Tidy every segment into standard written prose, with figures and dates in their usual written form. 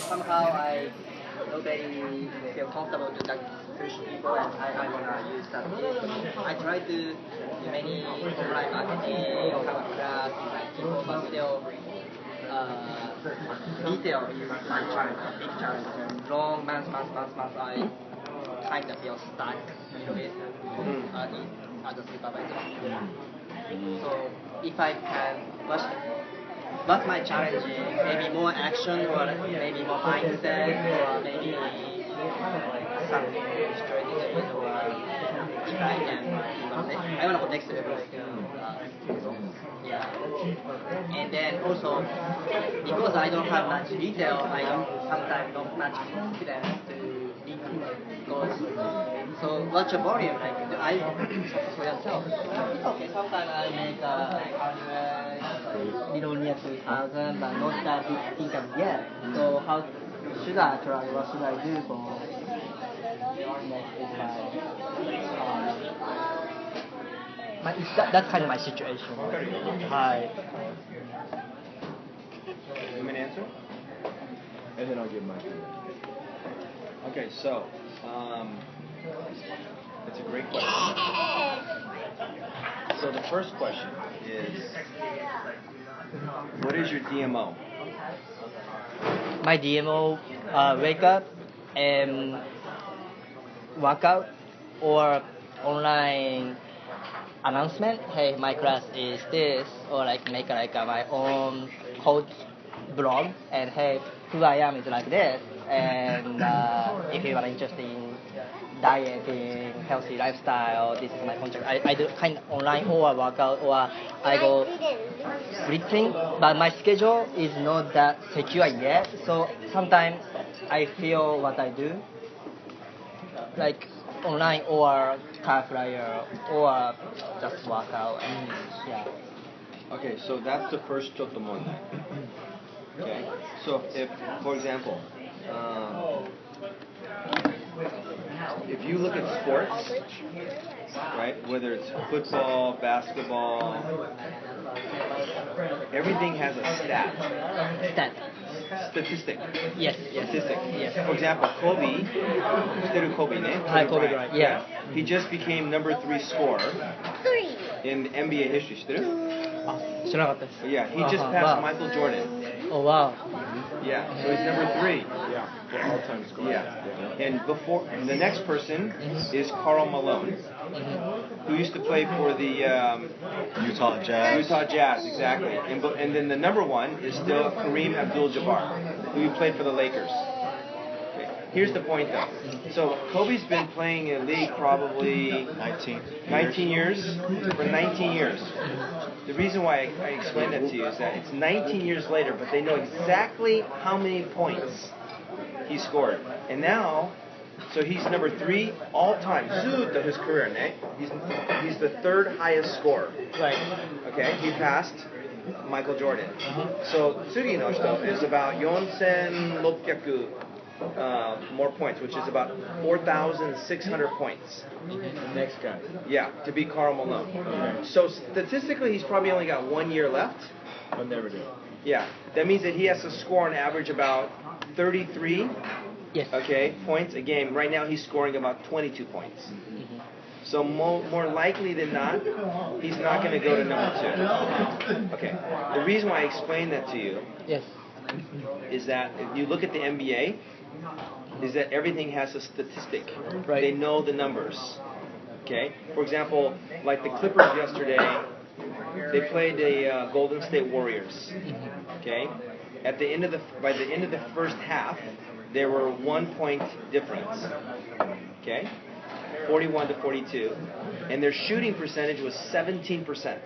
somehow I nobody feel comfortable to like push people, and I wanna use that. I try to do many online marketing or have a class like people, but still detail is my challenge, big challenge. And long months, I kind of feel stuck a little bit as a supervisor. So if I can, what's my challenge? Maybe more action, or maybe more mindset, or maybe some strategies, or if I can, I want to go next level. Yeah. And then also, because I don't have much detail, I don't sometimes not much confidence to lead because. So what's your volume like? I for yourself. Okay, sometimes I make 100, little near 2,000, but not that big income yet. So how should I try? What should I do for next that's kind of my situation. Hi. You want an answer? And then I'll give my opinion. Okay, so that's a great question. So the first question is, what is your DMO? My DMO, wake up and workout or online announcement. Hey, my class is this, or like make like my own coach blog, and hey, who I am is like this, and if you are interested in dieting, healthy lifestyle, this is my contract. I do kind of online or workout, or I go splitting, but my schedule is not that secure yet, so sometimes I feel what I do like online or car flyer or just workout, and yeah. Okay, so that's the first chotomon. Okay, so if, for example, if you look at sports, right, whether it's football, basketball, everything has a statistic. Yes. Statistic. Yes. For example, Kobe, Kobe, Hi, Kobe Bryant. Yeah. He just became number 3 scorer in NBA history. 知ってる? 知らなかったです。 Yeah, he just passed Michael Jordan. Oh wow. Yeah, so he's number 3. Yeah, for all-time scorer. Yeah. And before, the next person is Karl Malone, who used to play for the Utah Jazz. Utah Jazz, exactly. And then the number 1 is still Kareem Abdul-Jabbar, who played for the Lakers. Okay. Here's the point, though. So Kobe's been playing in the league probably 19 years. For 19 years. The reason why I explained that to you is that it's 19 years later, but they know exactly how many points he scored. And now, so he's number 3 all time. Zoot of his career, ne? He's the 3rd highest scorer. Right. Okay, he passed Michael Jordan. So Tsugi no hito is about 4,600 more points, which is about 4,600 points. Next guy. Yeah, to beat Karl Malone. Okay. So statistically, he's probably only got 1 year left. I'll never do it. Yeah, that means that he has to score on average about 33 points a game. Right now, he's scoring about 22 points. So more likely than not, he's not going to go to number 2. Okay, the reason why I explained that to you is that if you look at the NBA, is that everything has a statistic. Right. They know the numbers. Okay. For example, like the Clippers yesterday, they played the Golden State Warriors. Okay. By the end of the first half, there were 1 point difference. Okay. 41 to 42, and their shooting percentage was 17%.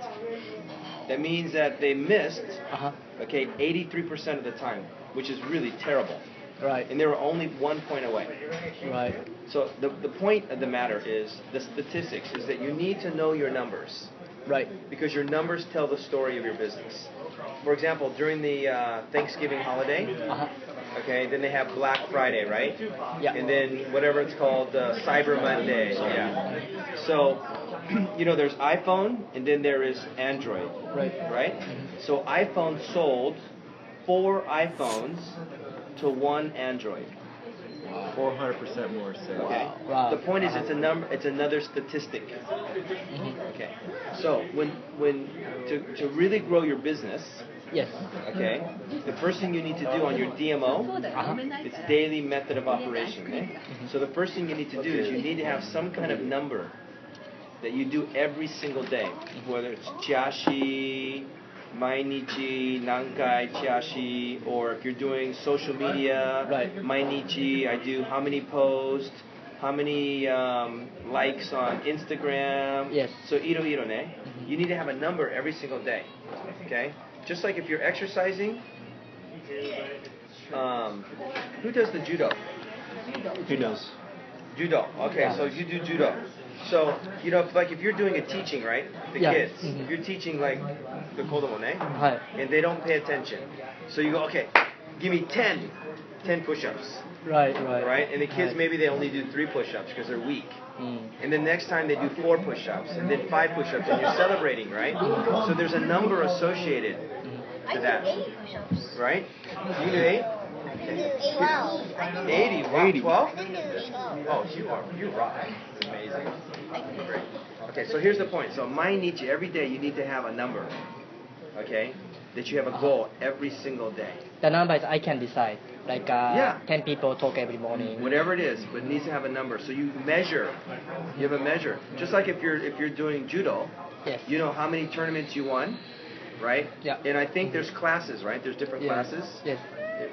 That means that they missed, 83% of the time, which is really terrible. Right. And they were only 1 point away. Right. So the point of the matter is, the statistics is that you need to know your numbers. Right. Because your numbers tell the story of your business. For example, during the Thanksgiving holiday, okay, then they have Black Friday, right? Yeah. And then whatever it's called, Cyber Monday. Yeah. So, there's iPhone and then there is Android. Right. Right? So iPhone sold 4 iPhones to 1 android. 400% more sales. Okay. Wow. The point is, it's a number. It's another statistic. Okay. So when to really grow your business, Yes. okay, the first thing you need to do on your DMO, it's daily method of operation. Okay? So the first thing you need to do is you need to have some kind of number that you do every single day, whether it's chiashi, mainichi, nankai chiashi, or if you're doing social media, Right. mainichi, I do how many posts, how many likes on Instagram. Yes. So iro ne. You need to have a number every single day. Okay? Just like if you're exercising, who does the judo? Who knows? Judo. Okay, Yeah. so you do judo. So, like if you're doing a teaching, right? The Yeah. kids. Mhm. If you're teaching like the kodomo, ne? Right. And they don't pay attention. So you go, okay, give me 10 push-ups, Right. right? And the kids, Right. maybe they only do 3 push-ups because they're weak. Mm. And then next time they do 4 push-ups, and then 5 push-ups, and you're celebrating, right? So there's a number associated to that, right? You do 8? Wow. 80. Wow, 12? I didn't do 12. Oh, you rock. It's amazing. Great. Okay, so here's the point. So mainichi, every day you need to have a number, okay? That you have a goal every single day. The numbers I can decide. Like Yeah. 10 people talk every morning. Whatever it is, but it needs to have a number. So you measure. You have a measure. Just like if you're doing judo, Yes. you know how many tournaments you won, right? Yeah. And I think there's classes, right? There's different Yes. classes. Yes.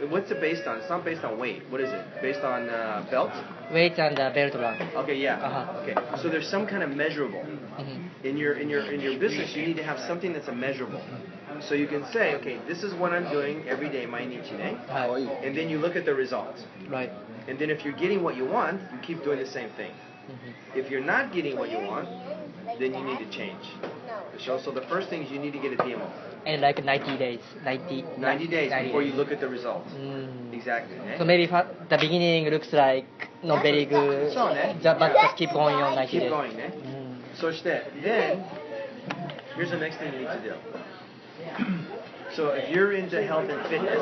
What's it based on? It's not based on weight. What is it? Based on belt? Weight and belt run. Okay, yeah. Uh-huh. Okay. So there's some kind of measurable. Mhm. In your business, you need to have something that's a measurable. So you can say, okay, this is what I'm doing every day, mainichi ne, Right. and then you look at the results. Right. And then if you're getting what you want, you keep doing the same thing. Mhm. If you're not getting what you want, then you need to change. So the first thing is you need to get a DMO. And like 90 days. 90 days before you look at the results. Mm. Exactly. Ne? So maybe the beginning looks like not very good, So, ne? but just keep going on 90 Keep days. going. Ne? Mm. So then, here's the next thing you need to do. So if you're into health and fitness,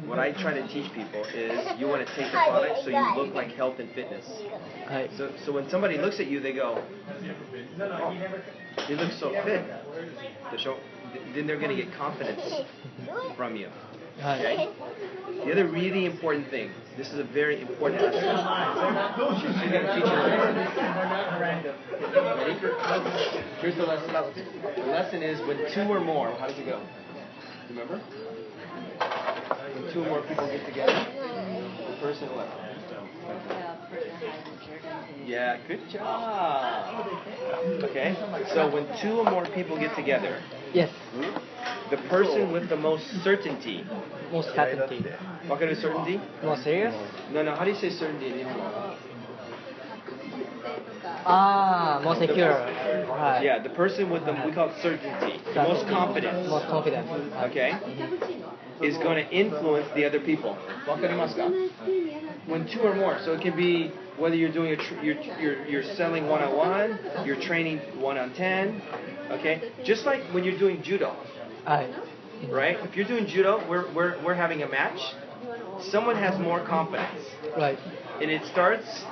what I try to teach people is you want to take the product so you look like health and fitness. Right. So when somebody looks at you, they go, oh, you look so fit. Then they're going to get confidence from you. Right. Okay? The other really important thing, this is a very important aspect. You're going to teach you. Ready? Here's the lesson. The lesson is when 2 or more, how does it go? Remember? When 2 or more people get together, the person what? Yeah, good job. Okay, so when 2 or more people get together, Yes. the person with the most certainty. Most certainty. What kind of certainty? More serious? No, how do you say certainty in Nihongo? More secure. Right. Yeah, the person with the, we call it certainty, the most confidence, Most confident. okay, is going to influence the other people. Wakarimasu ka? When 2 or more, so it can be whether you're doing you're selling 1-on-1, you're training 1-on-10, okay. Just like when you're doing judo, Right. right? If you're doing judo, we're having a match. Someone has more confidence, Right. and it starts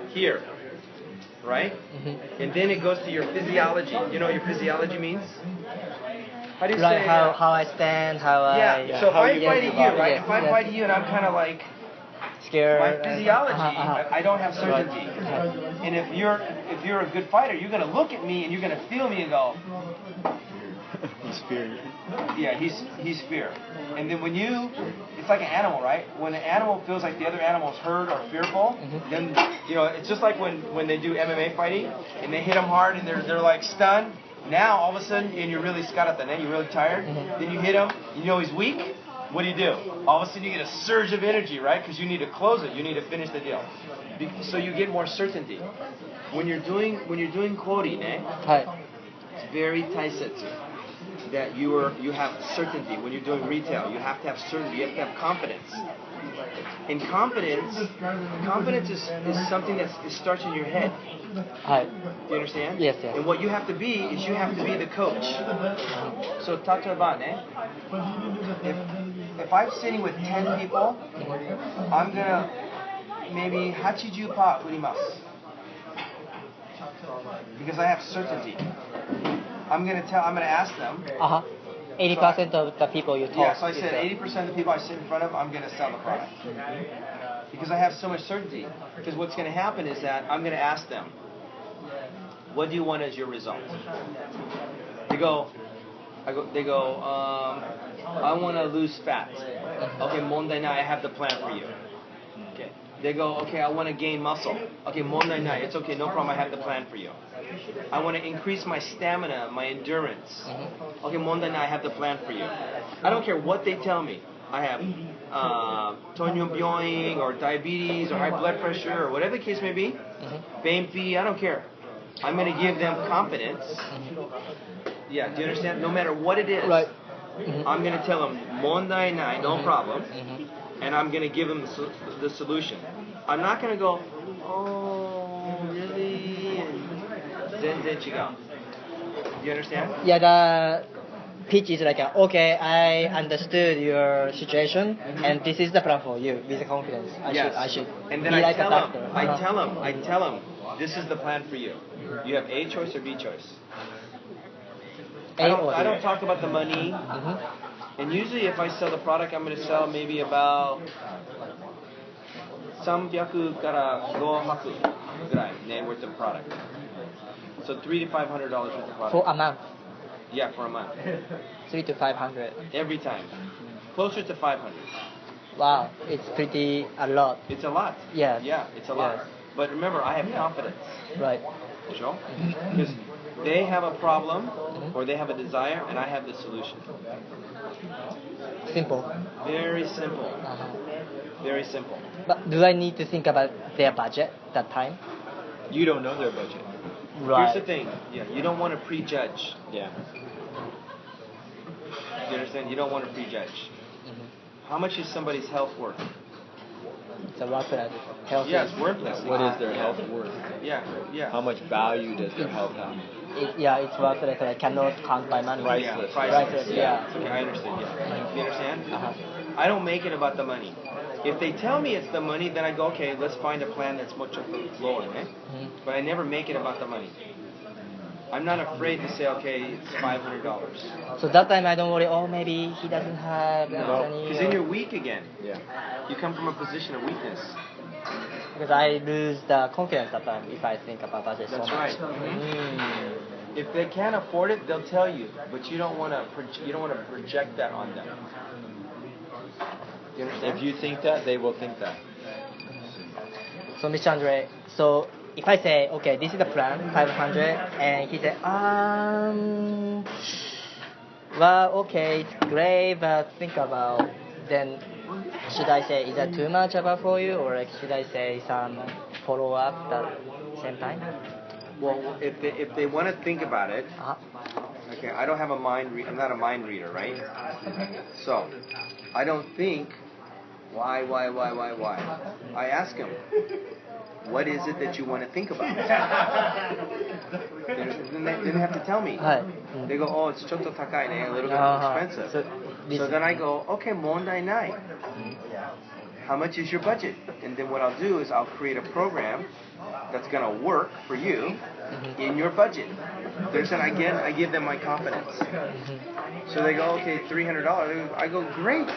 here, right? Mm-hmm. And then it goes to your physiology. You know what your physiology means? How do you Like say? how I stand, how I So if how I'm you fighting get you, right? yes, If I'm yes. fighting you and I'm kind of like Scared. my physiology, I don't have Right. certainty. And if you're a good fighter, you're gonna look at me and you're gonna feel me and go, He's fearing. yeah, he's fear. And then when it's like an animal, right? When an animal feels like the other animal is hurt or fearful, then it's just like when they do MMA fighting and they hit them hard and they're like stunned. Now all of a sudden, and you're really you're really tired. Then you hit him, you know he's weak. What do? All of a sudden you get a surge of energy, right? Because you need to close it. You need to finish the deal. So you get more certainty. When you're doing kori, ne, Right. it's very taisetsu that you have certainty. When you're doing retail, you have to have certainty. You have to have confidence. And confidence is something that starts in your head. Right. Do you understand? Yes. And what you have to be is you have to be the coach. So, 例えばね, if I'm sitting with 10 people, I'm gonna maybe 80% 売ります because I have certainty. I'm gonna ask them. 80% of the people you talk. Yeah, so I said 80% of the people I sit in front of, I'm gonna sell the product because I have so much certainty. Because what's gonna happen is that I'm gonna ask them, what do you want as your result? They go, I want to lose fat. Okay, mondai nai, I have the plan for you. Okay. They go, okay, I want to gain muscle. Okay, mondai nai, it's okay, no problem, I have the plan for you. I want to increase my stamina, my endurance. Okay, mondai nai, I have the plan for you. I don't care what they tell me. I have tonyon byoing or diabetes or high blood pressure or whatever the case may be. Bainfi, I don't care. I'm going to give them confidence. Yeah, do you understand? No matter what it is, Right. I'm going to tell them, mondai nai, no problem, and I'm going to give them the solution. I'm not going to go, oh, really? Zenzen chigau. Do you understand? Yeah, the pitch is like, okay, I understood your situation, and this is the plan for you with confidence. I should And then be I like tell a doctor. them, I tell them, this is the plan for you. You have A choice or B choice. I don't talk about the money. And usually if I sell the product, I'm going to sell maybe about 300 から500 ぐらい worth of product. So $300 to $500 worth of product. For a month, Yeah, for a month. 300 to 500. Every time. Closer to 500. Wow, it's pretty a lot. It's a lot. Yes. Yeah, it's a lot. Yes. But remember, I have confidence. Right. Sure? Because they have a problem or they have a desire and I have the solution. Simple. Very simple. Very simple. But do I need to think about their budget that time? You don't know their budget. Right. Here's the thing. Yeah, you don't want to prejudge. Yeah. You understand? You don't want to prejudge. How much is somebody's health worth? It's a worthless. Health Yeah, is- it's worthless. What is their health worth? Yeah, yeah. How much value does their health have? It's worthless. I cannot count by money. Priceless. Priceless, yeah. Okay, I understand. Yeah. You understand? Uh-huh. I don't make it about the money. If they tell me it's the money, then I go, okay, let's find a plan that's much lower, eh? But I never make it about the money. I'm not afraid to say, okay, it's $500. So that time I don't worry, oh, maybe he doesn't have No, money. because then you're weak again. Yeah. You come from a position of weakness. Because I lose the confidence that time if I think about budget so That's much. right. If they can't afford it, they'll tell you, but you don't want to project that on them. You understand? If you think that, they will think that. So Mr. Andre, so if I say, okay, this is the plan, 500, and he said, well, okay, it's great, but think about, then should I say, is that too much about for you, or like, should I say some follow-up at the same time? Well, if they want to think about it, okay, I don't have a mind. I'm not a mind reader, right? So, I don't think. Why? I ask them, what is it that you want to think about? Then they have to tell me. They go, oh, it's chotto takai, a little bit expensive. So then I go, okay, mondai nai. How much is your budget? And then what I'll do is I'll create a program that's going to work for you in your budget. Again, I give them my confidence. So they go, okay, $300. I go, great.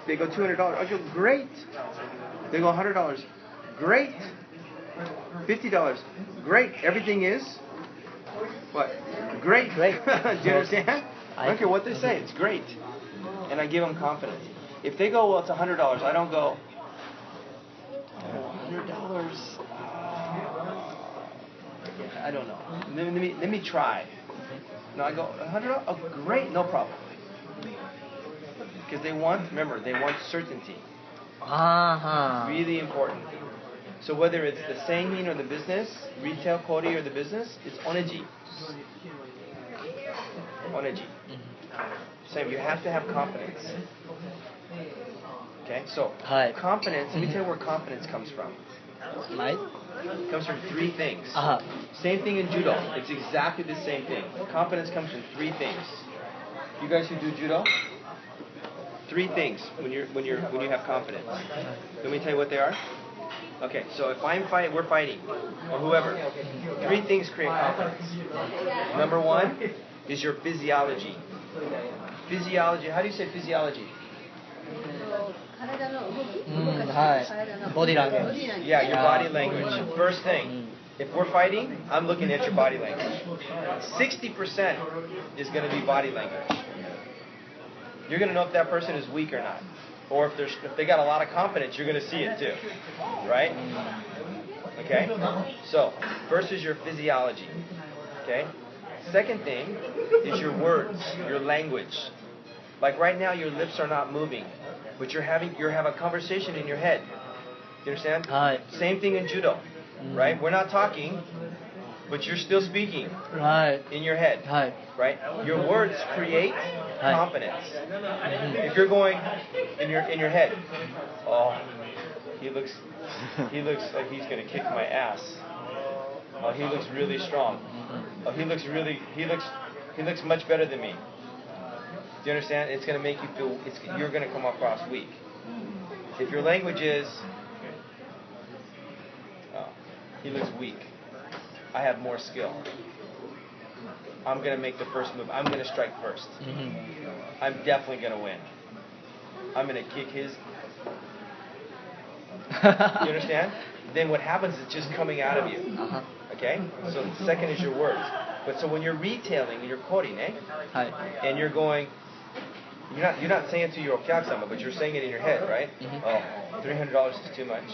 They go, $200. I go, great. They go, $100. Great. $50. Great. Everything is what? Great. Great. Do you understand? I don't care what they say. It's great. And I give them confidence. If they go, well, it's $100, I don't go, $100. I don't know. Let me try. No, I go, $100? Oh, great. No problem. Because they want certainty. Really important. So whether it's the seimyin or the business, retail kori or the business, it's oneji. Oneji. Same, you have to have confidence. Okay, so confidence, let me tell you where confidence comes from. Right? It comes from three things. Same thing in judo. It's exactly the same thing. Confidence comes from three things. You guys who do judo? 3 things when you have confidence. Let me tell you what they are. Okay, so if we're fighting, or whoever, 3 things create confidence. Number 1 is your physiology. Physiology. How do you say physiology? 体の動き、はい。ボディランゲージ。Yeah, your body language. First thing, if we're fighting, I'm looking at your body language. 60% is going to be body language. You're going to know if that person is weak or not. Or if they got a lot of confidence, you're going to see it too. Right? Okay? So, first is your physiology. Okay? Second thing is your words, your language. Like right now, your lips are not moving, but you're having a conversation in your head. You understand? Same thing in judo, right? We're not talking, but you're still speaking in your head, right? Your words create confidence. If you're going in your head, oh, he looks like he's gonna kick my ass. Oh, he looks really strong. Oh, he looks much better than me. Do you understand? It's going to make you feel, you're going to come across weak. If your language is, oh, he looks weak. I have more skill. I'm going to make the first move. I'm going to strike first. I'm definitely going to win. I'm going to kick his. You understand? Then what happens is it's just coming out of you. Okay? So the second is your words. But so when you're retailing and you're quoting, and you're going, you're not saying it to your okyakusama, but you're saying it in your head, right? Oh, $300 is too much.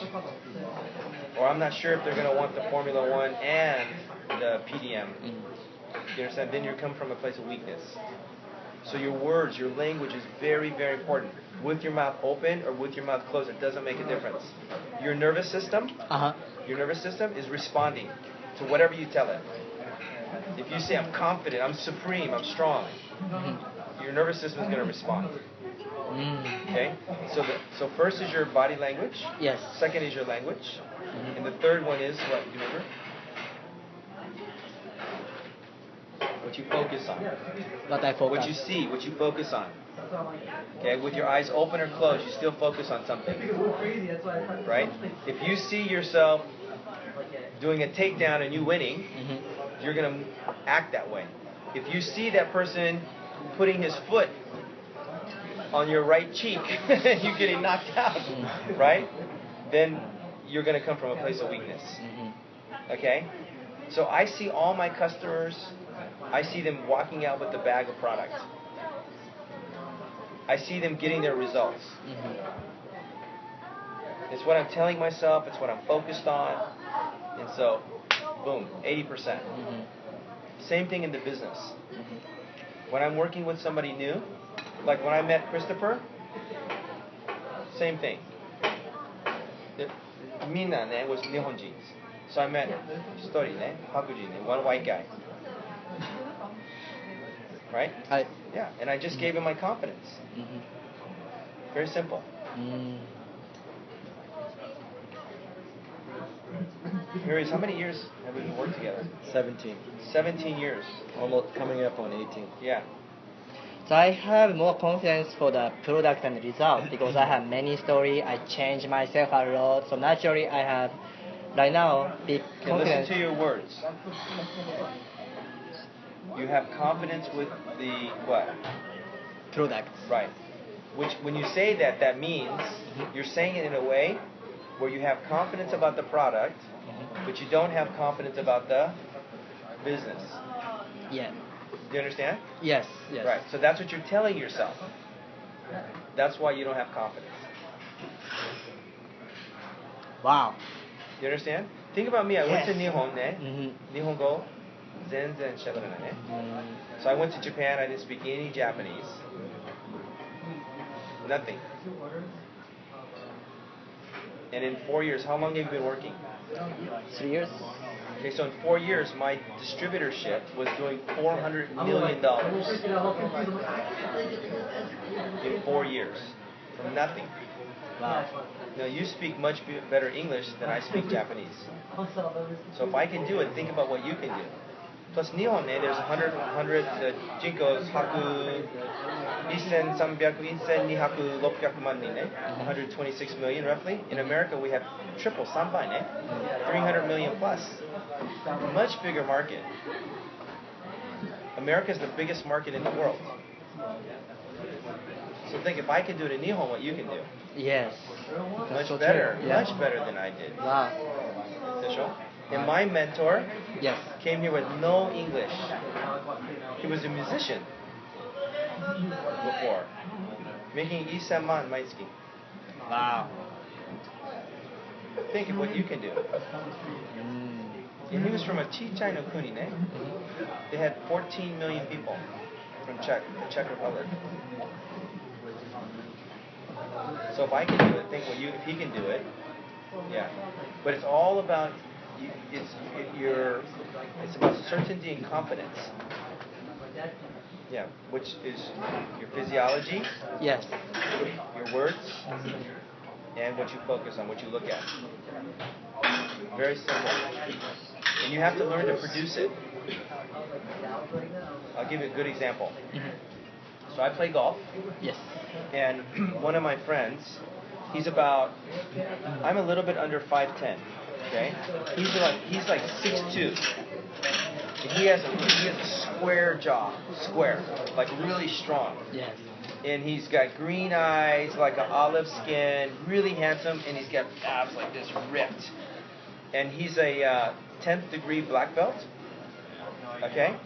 Or I'm not sure if they're going to want the Formula One and the PDM. You understand? Then you come from a place of weakness. So your words, your language is very, very important. With your mouth open or with your mouth closed, it doesn't make a difference. Your nervous system, is responding to whatever you tell it. If you say, I'm confident, I'm supreme, I'm strong, your nervous system is going to respond. Okay? So first is your body language. Yes. Second is your language. And the third one is what? Do you remember? What you focus on. What I focus. What you see, what you focus on. Okay? With your eyes open or closed, you still focus on something. Right? If you see yourself doing a takedown and you winning, you're going to act that way. If you see that person putting his foot on your right cheek and you getting knocked out, right? Then you're going to come from a place of weakness. Okay? So I see all my customers, I see them walking out with the bag of product. I see them getting their results. It's what I'm telling myself, it's what I'm focused on. And so, boom, 80%. Same thing in the business. When I'm working with somebody new, like when I met Christopher, same thing. Minna was Nihonjins. So I met Story, Hakujin, one white guy. Right? Yeah, and I just gave him my confidence. Very simple. Marius, how many years have we been working together? 17. 17 years. Almost coming up on 18. Yeah. So I have more confidence for the product and result because I have many stories. I change myself a lot. So naturally I have right now big confidence. Listen to your words. You have confidence with the what? Product. Right. Which when you say that, that means you're saying it in a way where you have confidence about the product, but you don't have confidence about the business. Yeah. Do you understand? Yes. Right. So that's what you're telling yourself. That's why you don't have confidence. Wow. Do you understand? Think about me. I went to Nihon, Nihongo, Zenzen Shabarane. So I went to Japan. I didn't speak any Japanese. Nothing. And in 4 years, how long have you been working? 3 years. Okay, so in 4 years, my distributorship was doing $400 million. In 4 years. From nothing. Wow. Now, you speak much better English than I speak Japanese. So if I can do it, think about what you can do. Plus Nihon, there's 100 jinkos, haku, 1,200 man, 126 million roughly. In America, we have triple, 3 倍, 300 million plus. Much bigger market. America is the biggest market in the world. So think, if I can do it in Nihon, what you can do. Yes. Much so better, true. Yeah. much better than I did. Wow. And my mentor Yes. came here with no English. He was a musician before, making 1,000 man maitsuki. Wow. Think of what you can do. And he was from a chichai no kuni, ne? They had 14 million people from the Czech Republic. So if I can do it, think if he can do it, yeah. But it's all about it's about certainty and confidence. Yeah, which is your physiology. Yes. Your words, and what you focus on, what you look at. Very simple. And you have to learn to produce it. I'll give you a good example. So I play golf. Yes. And one of my friends, I'm a little bit under 5'10", okay? He's like 6'2". And he has a square jaw, like really strong. Yes. And he's got green eyes, like an olive skin, really handsome, and he's got abs like this, ripped. And he's a 10th degree black belt, okay?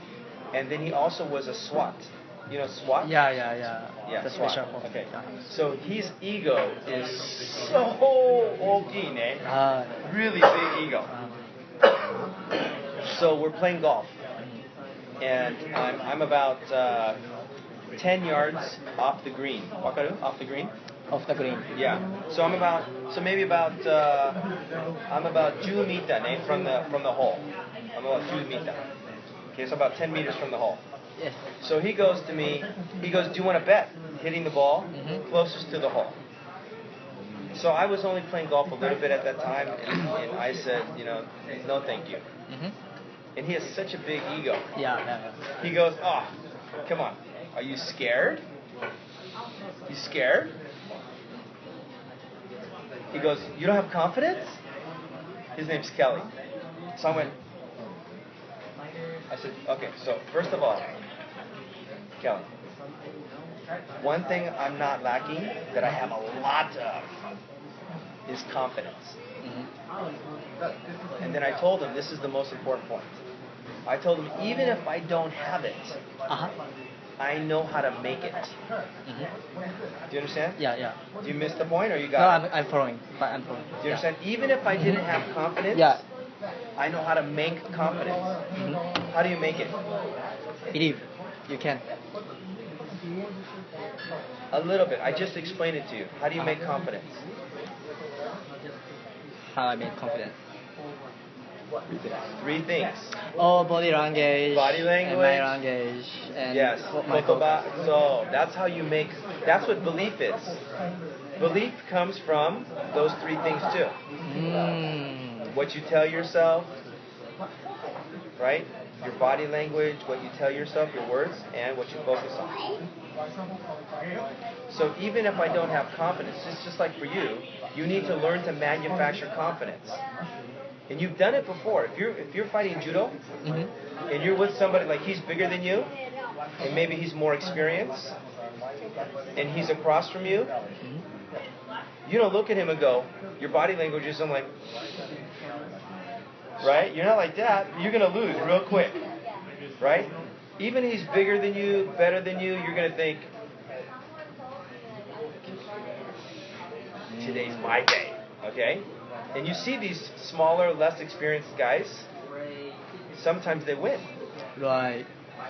And then he also was a SWAT. You know SWAT? Yeah. Yeah, The SWAT. special force. Okay. Yeah. So his ego is so oki, ne? Really big ego. So we're playing golf, and I'm about 10 yards off the green. Wakaru? Off the green? Off the green. Yeah. So I'm about 10 meter, ne, from the hole. I'm about 10 meter. Okay, so about 10 meters from the hole. Yes. So he goes to me, do you want to bet hitting the ball closest to the hole? So I was only playing golf a little bit at that time, and I said, no thank you. And he has such a big ego. Yeah. He goes, oh, come on, are you scared? You scared? He goes, you don't have confidence? His name's Kelly. So I said, okay, so first of all, Kelly, one thing I'm not lacking that I have a lot of is confidence. And then I told him, this is the most important point. I told him, even if I don't have it, I know how to make it. Do you understand? Yeah. Do you miss the point, or you got it? No, I'm following. Do you understand? Even if I didn't have confidence, I know how to make confidence. How do you make it? Believe. You can. A little bit. I just explained it to you. How do you make confidence? How I make confidence. 3 things. Oh, body language. Body language. And my language. And Yes. my Kotoba. So that's how you make. That's what belief is. Belief comes from those 3 things too. What you tell yourself, right? Your body language, what you tell yourself, your words, and what you focus on. So even if I don't have confidence, it's just like for you, you need to learn to manufacture confidence. And you've done it before. If you're fighting judo, and you're with somebody like he's bigger than you, and maybe he's more experienced, and he's across from you, you don't look at him and go, your body language isn't like, right? You're not like that. You're going to lose real quick, right? Even if he's bigger than you, better than you, you're going to think, today's my day, okay? And you see these smaller, less experienced guys, sometimes they win. Right.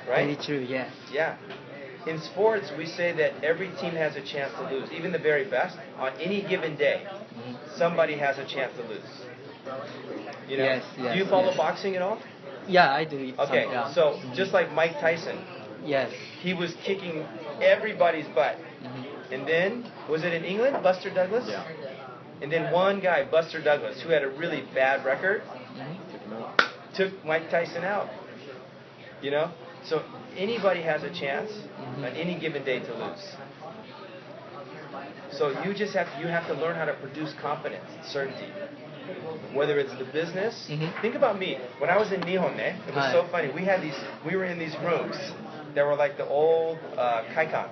Very true, yes. Yeah. In sports, we say that every team has a chance to lose. Even the very best, on any given day, somebody has a chance to lose. You know? Yes, Do you follow boxing at all? Yeah, I do. Okay, so just like Mike Tyson, Yes. he was kicking everybody's butt. And then, was it in England, Buster Douglas? Yeah. And then one guy, Buster Douglas, who had a really bad record, took Mike Tyson out. You know? So anybody has a chance on any given day to lose. So you have to learn how to produce confidence, certainty. Whether it's the business, think about me. When I was in Nihon, it was so funny. We were in these rooms that were like the old kaikan.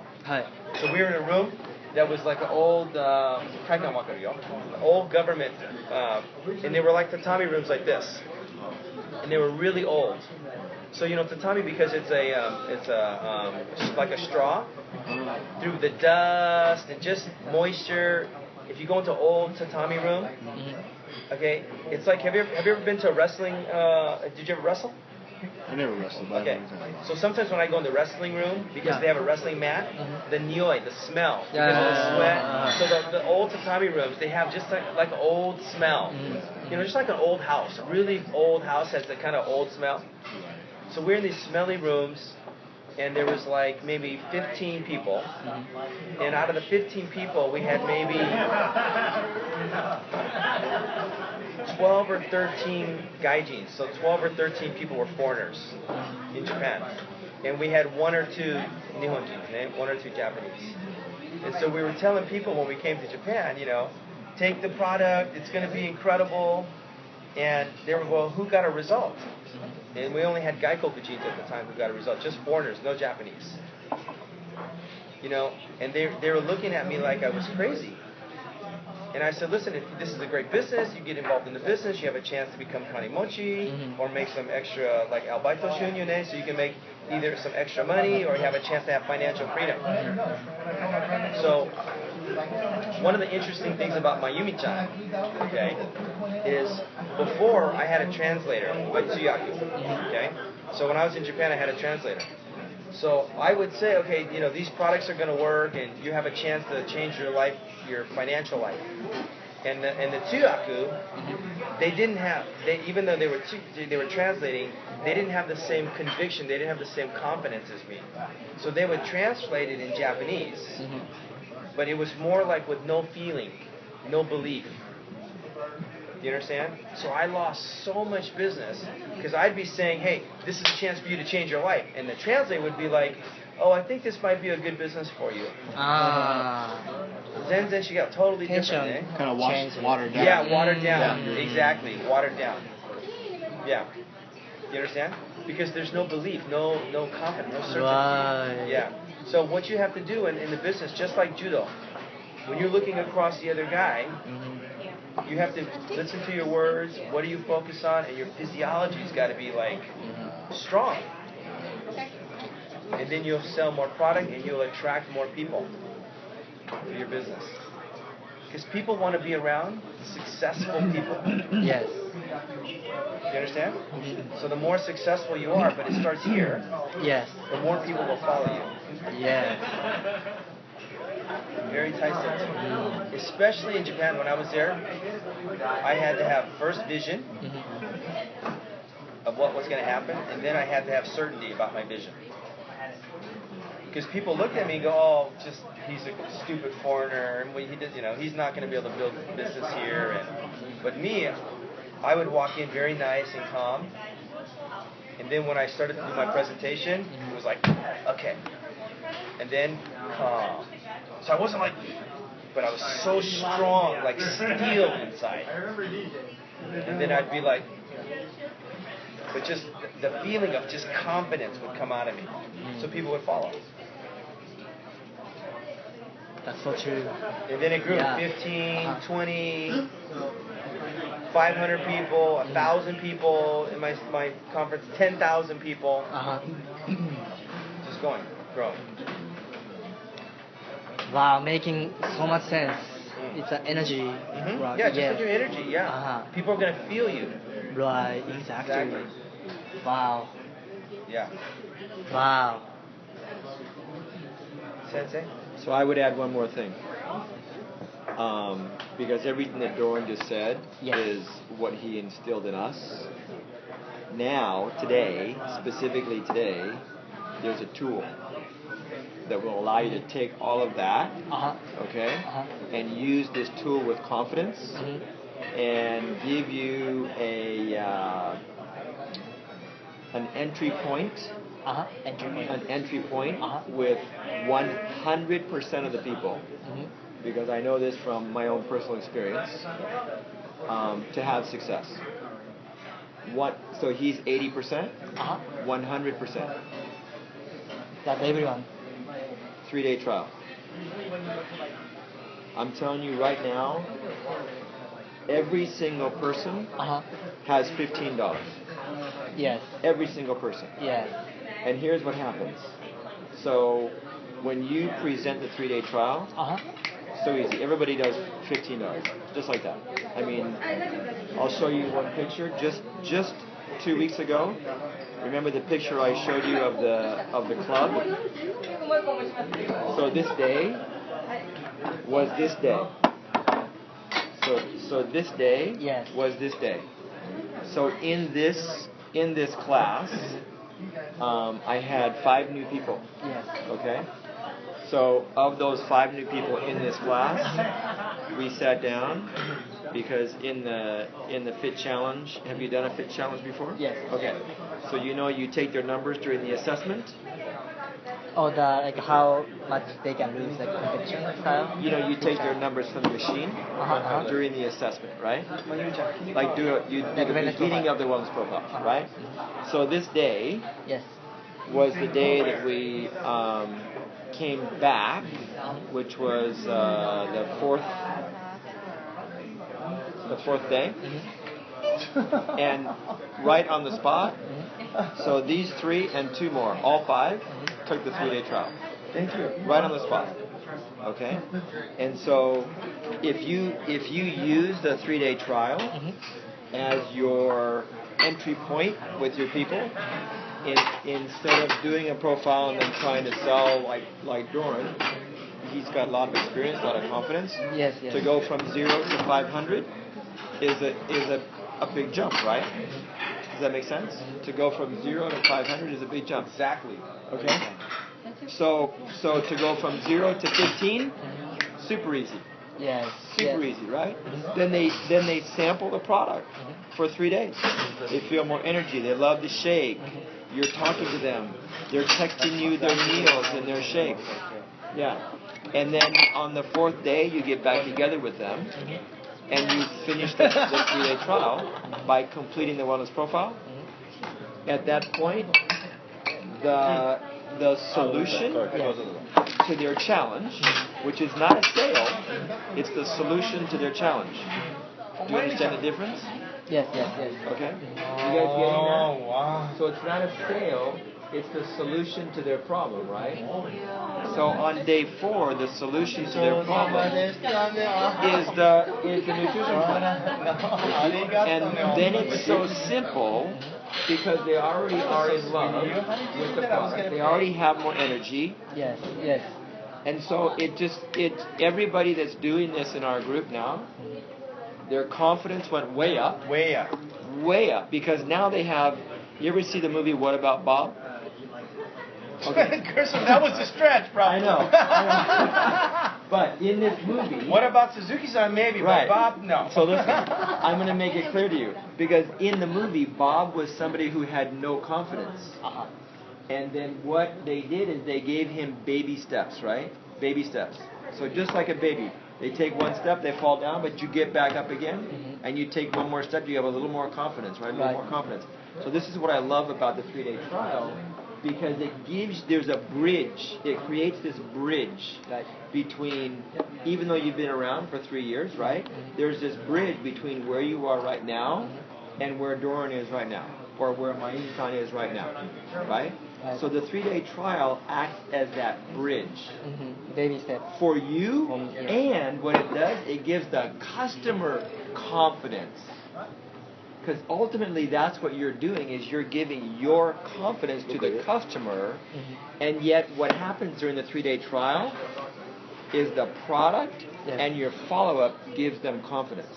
So we were in a room that was like an old kaikan wakaru yo, old government, and they were like tatami rooms like this, and they were really old. So you know tatami, because it's like a straw, through the dust and just moisture. If you go into old tatami room, okay, it's like have you ever been to a wrestling? Did you ever wrestle? I never wrestled. But Okay, so sometimes when I go in the wrestling room, because they have a wrestling mat, the nioi, the smell, because of the sweat. So the old tatami rooms, they have just like an old smell. You know, just like an old house. A really old house has the kind of old smell. So we're in these smelly rooms, and there was like maybe 15 people. And out of the 15 people, we had maybe 12 or 13 gaijins. So 12 or 13 people were foreigners in Japan. And we had 1 or 2 Nihonjins, 1 or 2 Japanese. And so we were telling people when we came to Japan, you know, take the product, it's going to be incredible. And they were, well, who got a result? And we only had Gaikokujins at the time who got a result, just foreigners, no Japanese. You know, and they were looking at me like I was crazy. And I said, listen, if this is a great business, you get involved in the business, you have a chance to become kanimochi, or make some extra, like albaito shunyune, so you can make either some extra money, or you have a chance to have financial freedom. So, one of the interesting things about Mayumi-chan, okay, is before I had a translator by Tsuyaku, okay? So when I was in Japan, I had a translator. So I would say, okay, you know, these products are going to work, and you have a chance to change your life, your financial life. And the Tsuyaku, they didn't have, even though they were translating, they didn't have the same conviction, they didn't have the same confidence as me. So they would translate it in Japanese, but it was more like with no feeling, no belief. You understand? So I lost so much business because I'd be saying, hey, this is a chance for you to change your life. And the translator would be like, oh, I think this might be a good business for you. Zenzen, she got totally different, eh? Kind of watered down. Yeah, watered down. Exactly, watered down. Yeah. You understand? Because there's no belief, no confidence, no certainty. Right. Yeah. So what you have to do in the business, just like judo, when you're looking across the other guy, you have to listen to your words, what do you focus on, and your physiology's got to be like strong. And then you'll sell more product and you'll attract more people to your business. Because people want to be around successful people. Yes. You understand? So the more successful you are, but it starts here, Yes. the more people will follow you. Yes. Very tight. Especially in Japan, when I was there, I had to have first vision of what was going to happen, and then I had to have certainty about my vision. Because people looked at me and go, oh, just he's a stupid foreigner, and he does, you know, he's not going to be able to build business here. But me, I would walk in very nice and calm, and then when I started to do my presentation, it was like, okay, and then calm. So I wasn't like, but I was so strong, like steel inside. And then I'd be like, but just the feeling of just confidence would come out of me. So people would follow. That's so true. And then it grew 15, 20, 500 people, 1,000 people in my conference, 10,000 people. Just growing. Wow, making so much sense. It's an energy. Right? Yeah, just like your energy, yeah. People are going to feel you. Right, exactly. Wow. Yeah. Wow. Sensei? So I would add one more thing. Because everything that Doran just said is what he instilled in us. Now, today, specifically today, there's a tool that will allow you to take all of that, okay, and use this tool with confidence an entry point, Entry point. an entry point Uh-huh. with 100% of the people, because I know this from my own personal experience, to have success. So he's 80%, 100%. That's everyone. 3-day trial. I'm telling you right now, every single person has $15. Yes. Every single person. Yes. And here's what happens. So when you present the 3-day trial, so easy. Everybody does $15, just like that. I mean, I'll show you one picture. Just 2 weeks ago, remember the picture I showed you of the club? So this day was this day. So this day was this day. So in this class, I had 5 new people. Yes. Okay? So of those 5 new people in this class, we sat down because in the fit challenge, have you done a fit challenge before? Yes. Okay. So you take their numbers during the assessment. Or how much they can lose, competition style. You take their numbers from the machine during the assessment, right? Like you do the beginning of the wellness profile, right? So this day was the day that we came back, which was the fourth day, and right on the spot. So these 3 and 2 more, all 5, took the 3-day trial. Thank you. Right on the spot. Okay? And so if you use the 3-day trial as your entry point with your people, instead of doing a profile and then trying to sell like Doran, he's got a lot of experience, a lot of confidence. Yes. To go from 0 to 500 is a big jump, right? Does that make sense? To go from 0 to 500 is a big jump. Exactly. Okay? So to go from 0 to 15, super easy. Yes. Super easy, right? Then they sample the product for 3 days. They feel more energy. They love the shake. You're talking to them. They're texting you their meals and their shakes. Yeah. And then on the 4th day, you get back together with them, and you finish the 3-day trial by completing the wellness profile. At that point, the solution to their challenge, which is not a sale, it's the solution to their challenge. Do you understand the difference? Yes. Okay. You guys getting that? Wow. So it's not a sale, it's the solution to their problem, right? So on day 4, the solution to their problem is the nutrition plan. And then it's so simple because they already are in love with the product. They already have more energy. Yes. And so everybody that's doing this in our group now, their confidence went way up. Way up. Because now they have, you ever see the movie What About Bob? Okay. That was a stretch, probably. I know. But in this movie... What about Suzuki-san? Maybe, right. But Bob, no. So listen, I'm going to make it clear to you. Because in the movie, Bob was somebody who had no confidence. And then what they did is they gave him baby steps, right? Baby steps. So just like a baby. They take one step, they fall down, but you get back up again, and you take one more step, you have a little more confidence, right? A little more confidence. So this is what I love about the 3-day trial, because there's a bridge. It creates this bridge between, even though you've been around for 3 years, right? There's this bridge between where you are right now and where Doran is right now, or where Mayumi-san is right now, right? So the 3-day trial acts as that bridge. Baby step. For you, and what it does, it gives the customer confidence. Because ultimately that's what you're doing, is you're giving your confidence to the customer, and yet what happens during the 3-day trial is the product and your follow-up gives them confidence.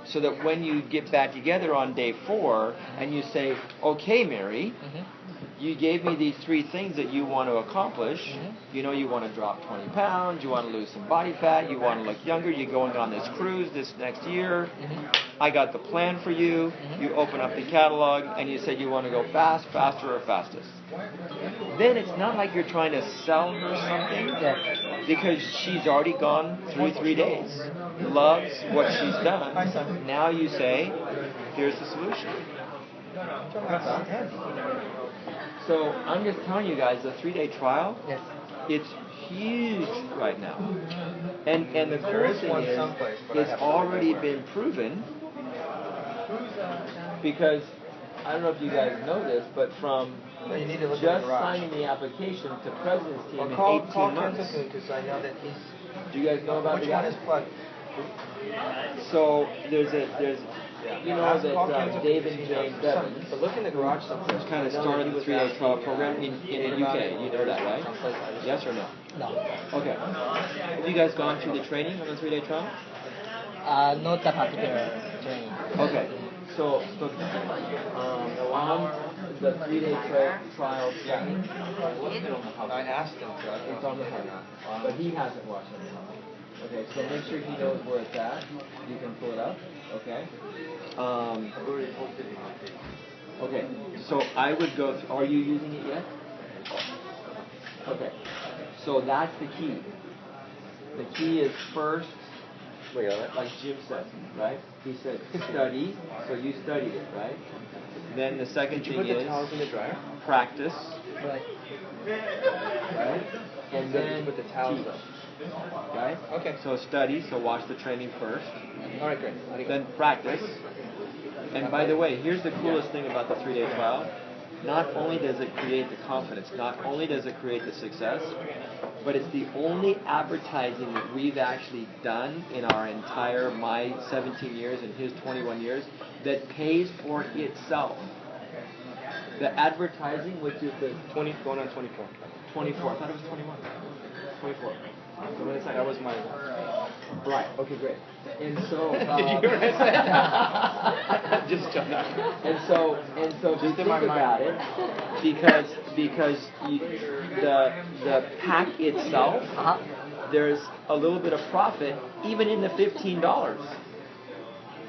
so that when you get back together on day 4 and you say, okay, Mary, you gave me these 3 things that you want to accomplish. You know, you want to drop 20 pounds, you want to lose some body fat, you want to look younger, you're going on this cruise this next year. I got the plan for you. You open up the catalog and you said you want to go fast, faster, or fastest. Then it's not like you're trying to sell her something, because she's already gone through 3 days, loves what she's done. Now you say, here's the solution. So I'm just telling you guys, the 3-day trial, it's huge right now. And the cool thing is, it's already been proven, because I don't know if you guys know this, but from just signing the application to President's Team in 18 months. Do you guys know about the guy? So there's you know that Dave and Jane Bevins, So look in the garage someplace. kind of started the 3-day trial program in the UK. You know that, right? Yes or no? No. Okay. Have you guys gone through the training on the 3-day trial? Not that particular training. Okay. So on the 3-day trial training, I asked him to. it's on the phone, but he hasn't watched it. Okay, so make sure he knows where it's at. You can pull it up. Okay. Okay. So I would go. Are you using it yet? Okay. So that's the key. The key is first, like Jim said, right? He said study, so you studied it, right? Then the second thing is in the dryer? practice, Right. right? And then put the towels teach, up. right? Okay. So study, so watch the training first, All right, great. then practice. And by the way, here's the coolest thing about the 3-day trial. Not only does it create the confidence, not only does it create the success, but it's the only advertising that we've actually done in our entire, my 17 years and his 21 years, that pays for itself. The advertising, which is the 20, going on 24. 24, I thought it was 21. 24. So when it's like, That was my. right, okay, great. And so, Did you hear what I said? Just jumped out. And so if you Just in think my mind. about it, because the pack itself, there's a little bit of profit even in the $15.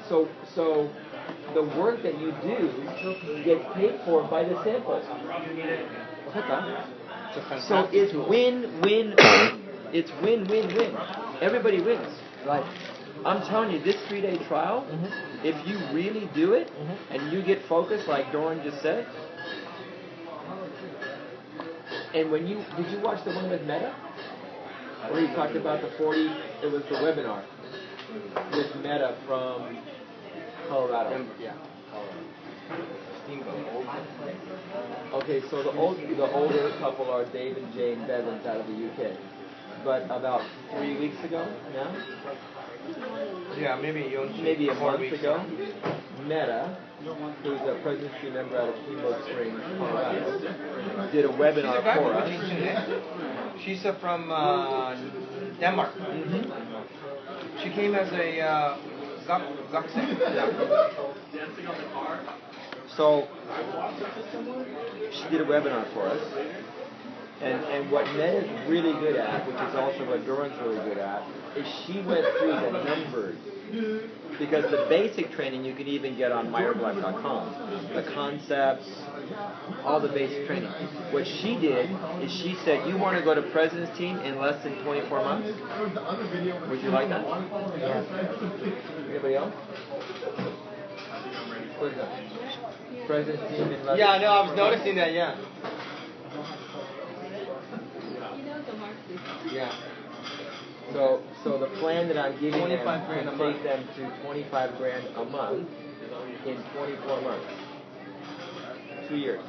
So the work that you do gets paid for by the sample. So it's win-win-win. It's win-win-win. Everybody wins. Right. I'm telling you, this 3-day trial, if you really do it, and you get focused like Doran just said, and when did you watch the one with Meta? Where he talked about the 40, it was the webinar with Meta from Colorado. Yeah. Steamboat. Okay, so the older couple are Dave and Jane Bevins out of the UK. But about 3 weeks ago now, Yeah, maybe maybe a month ago, Meta, who's a presidency member out of Steamboat Springs, Colorado, did a webinar for us. She's from Denmark. She came as a So she did a webinar for us. And what Meta is really good at, which is also what Doran's really good at, is she went through the numbers. Because the basic training you can even get on MeyerBlack.com. The concepts, all the basic training. What she did is she said, you want to go to President's Team in less than 24 months? Would you like that? Yeah. Anybody else? What is that? President's Team in less Yeah, I than know, I was noticing that, yeah. Yeah. So the plan that I'm giving them 25 grand a can month. take them to 25 grand a month in 24 months. 2 years.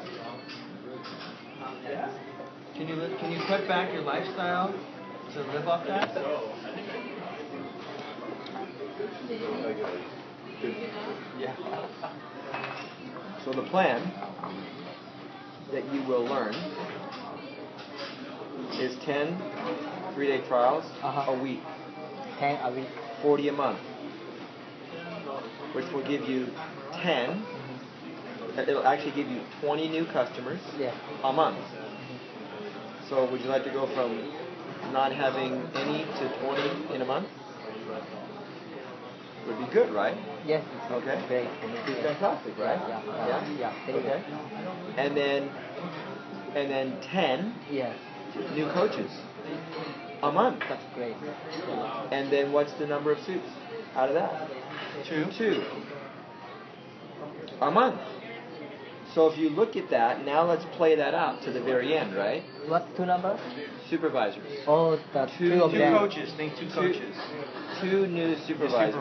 Can you cut back your lifestyle to live off that? Yeah. So the plan that you will learn is 10 3-day trials a week. 10 a week. 40 a month. which will give you 10. It'll actually give you 20 new customers a month. So would you like to go from not having any to 20 in a month? Would be good, right? Yes. Okay. Great. It's fantastic, right? Yeah. Okay. And then 10 new coaches a month. That's great. And then what's the number of suits out of that? 2 a month. So if you look at that, now let's play that out to the very end, right? What 2 numbers? Supervisors. Oh, the 2 of them. Coaches. Think 2 coaches. 2 new supervisors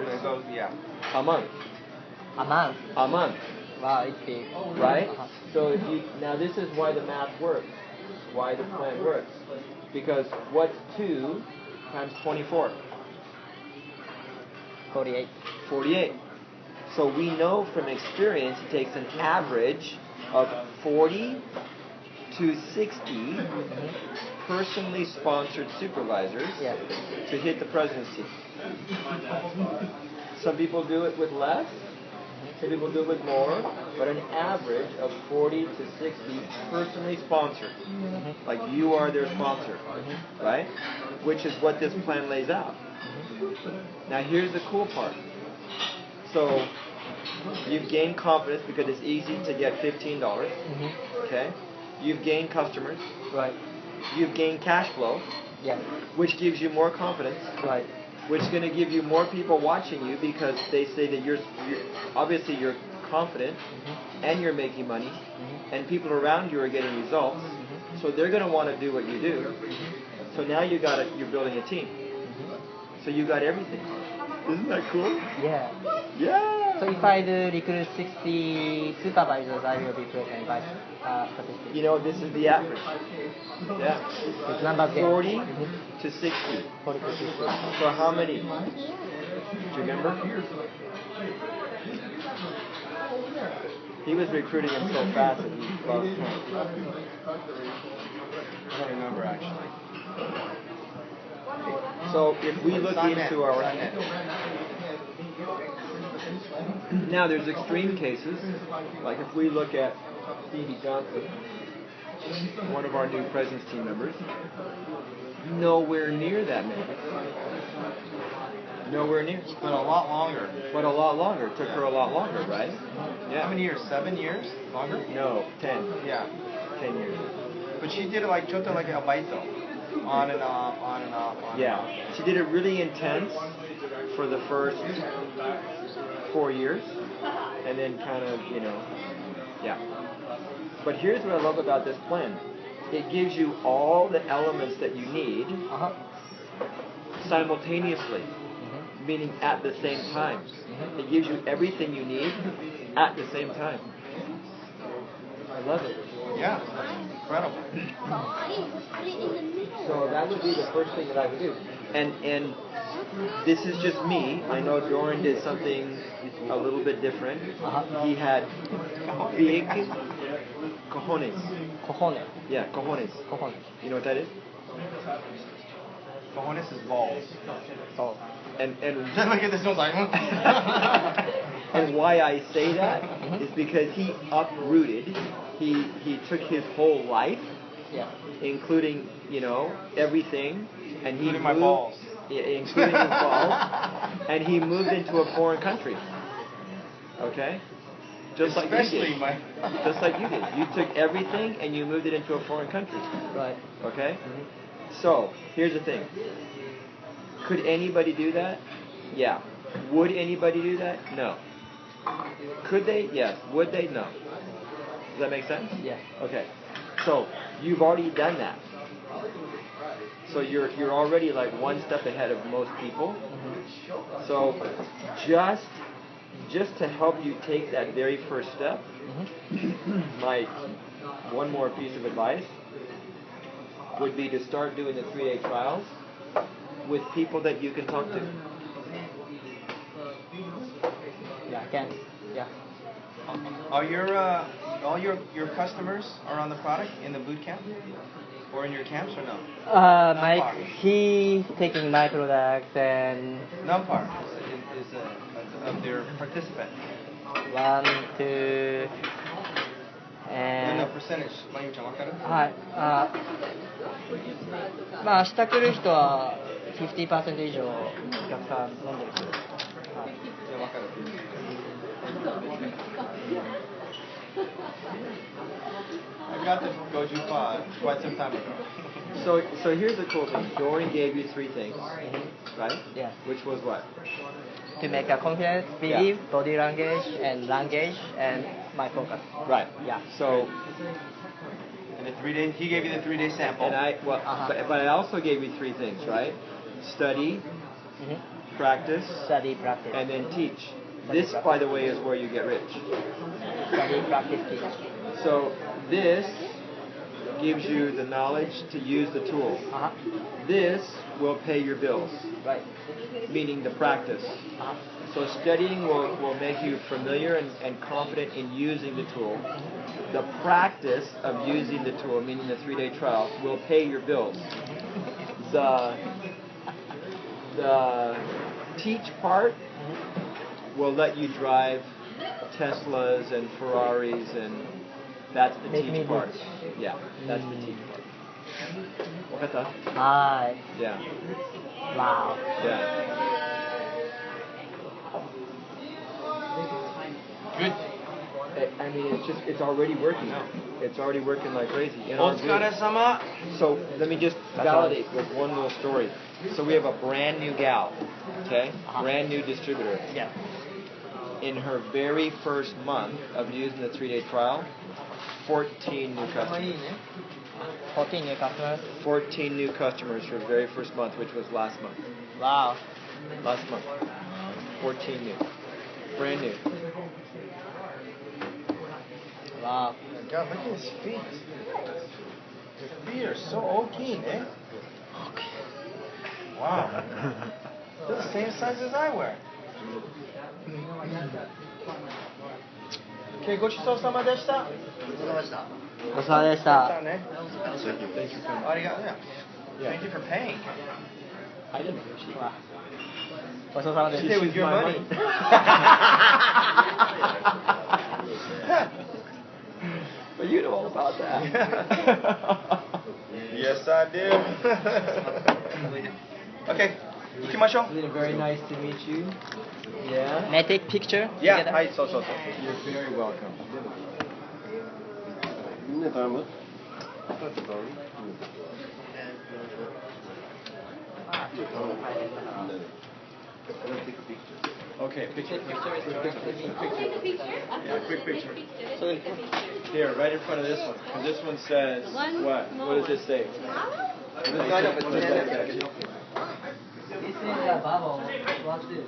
a month. A month. A month. Wow, it's big. Right? So if you now this is why the math works. Why the plan works. Because what's 2 times 24? 48. 48. So we know from experience it takes an average of 40 to 60 personally sponsored supervisors to hit the presidency. Some people do it with less, some people do it with more, but an average of 40 to 60 personally sponsored. Like you are their sponsor, right? Which is what this plan lays out. Now here's the cool part. So you've gained confidence because it's easy to get $15. Okay? You've gained customers. Right. You've gained cash flow. Yeah. Which gives you more confidence. Right. Which is going to give you more people watching you because they say that you're obviously you're confident and you're making money and people around you are getting results. So they're going to want to do what you do. So now you're building a team. So you got everything. Isn't that cool? Yeah. Yeah. So if I do recruit 60 supervisors, I will be president vice president. You know, this is the average. Yeah. It's number 10. 40 to 60. 40 to 60. So how many? Do you remember? He was recruiting them so fast that he lost count. I don't remember actually. So if we look into our... Now there's extreme cases, like if we look at Stevie Johnson, one of our new presence team members, nowhere near that many. Nowhere near. But a lot longer. But a lot longer. It took her a lot longer, right? Yeah. How many years? 7 years? Longer? No, 10. Yeah. 10 years. But she did it like a baito. On and off, on and off, on and off. She did it really intense for the first 4 years, and then kind of, But here's what I love about this plan. It gives you all the elements that you need simultaneously, meaning at the same time. It gives you everything you need at the same time. I love it. Yeah, incredible. So that would be the first thing that I would do. And this is just me. I know Doran did something a little bit different. He had big cojones. Cojones. Yeah, cojones. Cojones. You know what that is? Cojones is balls. Oh. And Look at this one, Simon. and why I say that is because he uprooted. He took his whole life, including everything, and he including my balls. Yeah, including his balls, and he moved into a foreign country. Okay, just like you did. Just like you did. You took everything and you moved it into a foreign country. Right. Okay. So here's the thing. Could anybody do that? Yeah. Would anybody do that? No. Could they? Yes. Would they? No. Does that make sense? Yeah. Okay. So you've already done that. So you're already like one step ahead of most people. So just to help you take that very first step, my one more piece of advice would be to start doing the 3-day trials with people that you can talk to. Yeah, I can. Yeah. Are all your customers are on the product in the boot camp or in your camps or no? He taking my products and Numpar is a your participant? 1, 2 And the percentage. まゆみちゃんわかる？はい。まあ明日来る人は50% 以上お客さん飲んでる人です。はい。いやわかる。I got this Goju pod quite some time ago. So here's the cool thing. Dorian gave you 3 things, right? Yeah. Which was what? To make a confidence, belief, body language, and my focus. Right. Yeah. So, And the 3-day, he gave you the 3-day sample. and but I also gave you 3 things, right? Study, practice, Study, practice. and then teach. This, by the way, is where you get rich. Study, practice, teach. So this gives you the knowledge to use the tool. This will pay your bills. Right. Meaning the practice. So studying will make you familiar and confident in using the tool. The practice of using the tool, meaning the 3-day trial, will pay your bills. The teach part will let you drive Teslas and Ferraris, and that's the teach part. Yeah, that's the teach part. わかった? はい。 Yeah. Wow. Yeah. Good. I mean, it's already working. It's already working like crazy. O tsukaresama. So let me just validate with one little story. So we have a brand new gal, okay? Brand new distributor. Yeah. In her very first month of using the 3-day trial, 14 new customers. 14 new customers. 14 new customers her very first month, which was last month. Wow. Last month. 14 new. Brand new. Wow. God, look at his feet. His feet are so okay, eh? Wow. They're the same size as I wear. Okay, ごちそうさまでした。ごちそうさまでした。Thank you for coming. Thank you for paying. I didn't appreciate it. ごちそうさまでした。 It was your money. But you know all about that. Yes, I do. Okay, 行きましょう。 Very nice to meet you. Yeah. May I take picture? Yeah, together? はい、そうそうそう。 You're very welcome. みんな頼む Okay, picture. Take a picture? Yeah, quick picture. So Here, right in front of this one. Because this one says what? What does it say? This is a bubble. Watch this.